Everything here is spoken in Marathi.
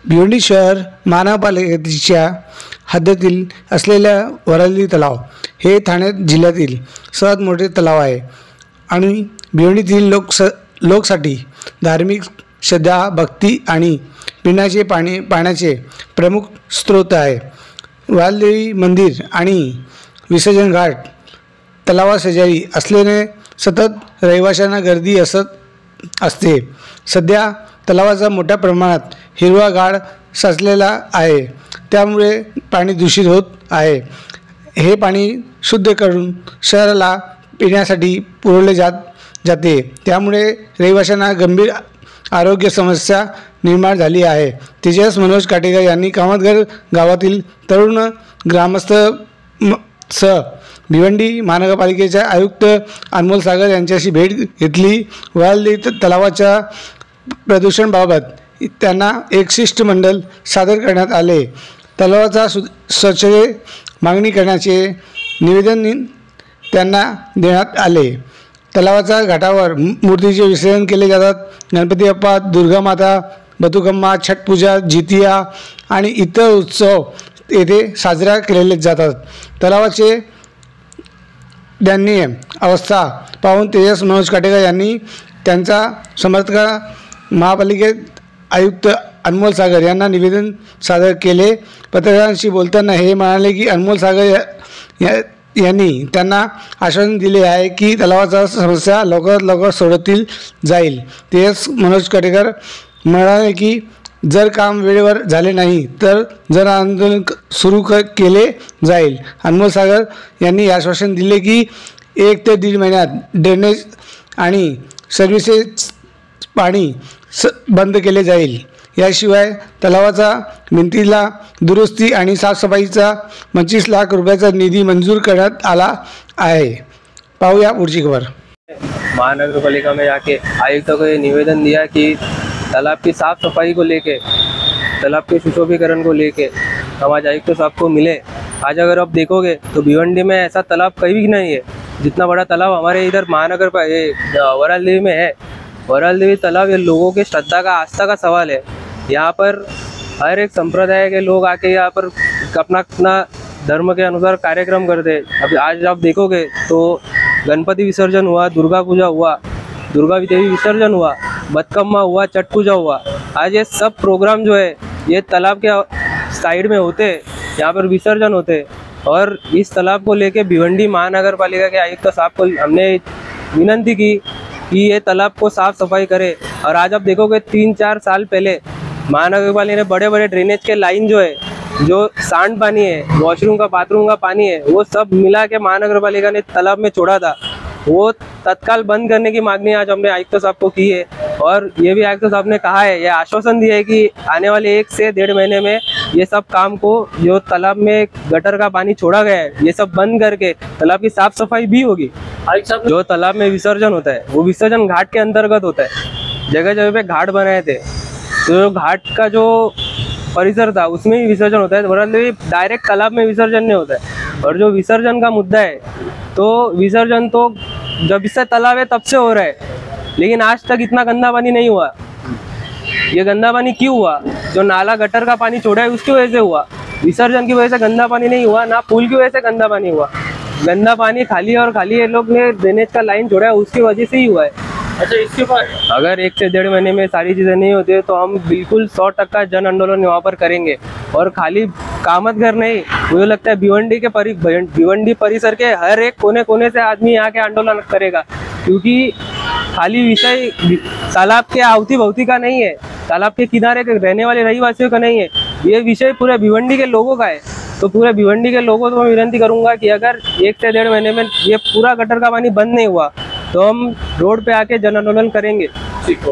भिवंडी शहर महानगरपालिकेच्या हद्दीतील असलेल्या वराली तलाव हे ठाणे जिल्ह्यातील सर्वात मोठे तलाव आहे आणि भिवंडीतील लोकसाठी धार्मिक श्रद्धा, भक्ती आणि पिण्याचे पाण्याचे प्रमुख स्रोत आहे. वालदेवी मंदिर आणि विसर्जन घाट तलावाशेजारी असल्याने सतत रहिवाशांना गर्दी असते. सध्या तलावाचा मोठ्या प्रमाणात हिरवा गाळ साचलेला आहे, त्यामुळे पाणी दूषित होत आहे. हे पाणी शुद्ध करून शहराला पिण्यासाठी पुरवले जाते, त्यामुळे रहिवाशांना गंभीर आरोग्य समस्या निर्माण झाली आहे. तेजस मनोज काटेकर यांनी कामतघर गावातील तरुण ग्रामस्थ सह भिवंडी महानगरपालिकेचे आयुक्त अनमोल सागर यांच्याशी भेट घेतली. वालदेवी तलावाच्या प्रदूषणाबाबत त्यांना एक शिष्टमंडळ सादर करण्यात आले. तलावाचा स्वच्छते मागणी करण्याचे निवेदन त्यांना देण्यात आले. तलावाच्या घाटावर मूर्तीचे विसर्जन केले जातात. गणपती बाप्पा, दुर्गा माता, बथुकम्मा, छटपूजा, जितिया आणि इतर उत्सव येथे साजरा केले जातात. तलावाचे दयनीय अवस्था पाहून तेजस मनोज काटेकर यांनी त्यांचा समर्थक महापालिकेत आयुक्त अनमोल सागर यांना निवेदन सादर केले. पत्रकारांशी बोलताना हे म्हणाले की अनमोल सागर यांनी त्यांना आश्वासन दिले आहे की तलावाचा समस्या लवकरात लवकर सोडवतील जाईल. तेजस मनोज काटेकर म्हणाले की जर काम वेळेवर झाले नाही तर जन आंदोलन सुरू केले जाईल. अनमोल सागर यांनी आश्वासन दिले की 1 ते 1.5 महिन्यात ड्रेनेज आणि सर्व्हिसेस पाणी बंद केले जाईल. याशिवाय तलावाचा भिंतीला दुरुस्ती आणि साफसफाईचा 25 लाख रुपयाचा निधी मंजूर करण्यात आला आहे. पाहूया पुढची खबर. महानगर पालिका में जाके आयुक्त को ये निवेदन दिया कि तालाब की साफ सफाई को लेके, तालाब के सुशोभीकरण को लेके हम आज आयुक्त साहब को मिले. आज अगर आप देखोगे तो भिवंडी में ऐसा तालाब कहीं भी नहीं है जितना बड़ा तालाब हमारे इधर महानगर वरालदेवी में है. वरालदेवी तालाब ये लोगों के श्रद्धा का, आस्था का सवाल है. यहाँ पर हर एक संप्रदाय के लोग आके यहाँ पर अपना अपना धर्म के अनुसार कार्यक्रम करते हैं. अभी आज आप देखोगे तो गणपति विसर्जन हुआ, दुर्गा पूजा हुआ, दुर्गा देवी विसर्जन हुआ, बथकम्मा हुआ, छठ पूजा हुआ. आज ये सब प्रोग्राम जो है ये तालाब के साइड में होते, यहाँ पर विसर्जन होते. और इस तालाब को लेके भिवंडी महानगर पालिका के आयुक्त साहब को हमने विनती की कि ये तालाब को साफ सफाई करे. और आज आप देखोगे 3-4 साल पहले महानगर पालिका ने बड़े बड़े ड्रेनेज के लाइन जो है, जो सांड पानी है, वॉशरूम का, बाथरूम का पानी है, वो सब मिला के महानगर पालिका ने तालाब में छोड़ा था. वो तत्काल बंद करने की मांगनी आज हमने आयुक्त साहब को की है. और ये भी आयुक्त साहब ने कहा है, ये आश्वासन दिया है कि आने वाले 1 से 1.5 महीने में ये सब काम को, जो तालाब में गटर का पानी छोड़ा गया है, ये सब बंद करके तालाब की साफ सफाई भी होगी. जो तालाब में विसर्जन होता है वो विसर्जन घाट के अंतर्गत होता है. जगह जगह पे घाट बनाए थे, तो घाट का जो परिसर था उसमें ही विसर्जन होता है. वरना डायरेक्ट तालाब में विसर्जन नहीं होता है. और जो विसर्जन का मुद्दा है, तो विसर्जन तो जब इससे तालाब है तब से हो रहा है, लेकिन आज तक इतना गंदा पानी नहीं हुआ. ये गंदा पानी क्यों हुआ? जो नाला गटर का पानी छोड़ा है उसकी वजह से हुआ. विसर्जन की वजह से गंदा पानी नहीं हुआ, ना पुल की वजह से गंदा पानी हुआ. गंदा पानी खाली और खाली ये लोग ने ड्रेनेज का लाइन छोड़ा है, उसकी वजह से ही हुआ है. अच्छा, इसके बाद अगर 1 से 1.5 महीने में सारी चीज़ें नहीं होती है तो हम बिल्कुल 100% जन आंदोलन वहाँ पर करेंगे. और खाली कामतघर नहीं, मुझे लगता है भिवंडी परिसर के हर एक कोने कोने से आदमी यहाँ के आंदोलन करेगा. क्योंकि खाली विषय तालाब के आवती भवती का नहीं है, तालाब के किनारे के रहने वाले रहिवासियों का नहीं है, ये विषय पूरे भिवंडी के लोगों का है. तो पूरे भिवंडी के लोगों को मैं विनती करूंगा कि अगर 1 से 1.5 महीने में ये पूरा गटर का पानी बंद नहीं हुआ तो हम रोड पे आके जन आंदोलन करेंगे.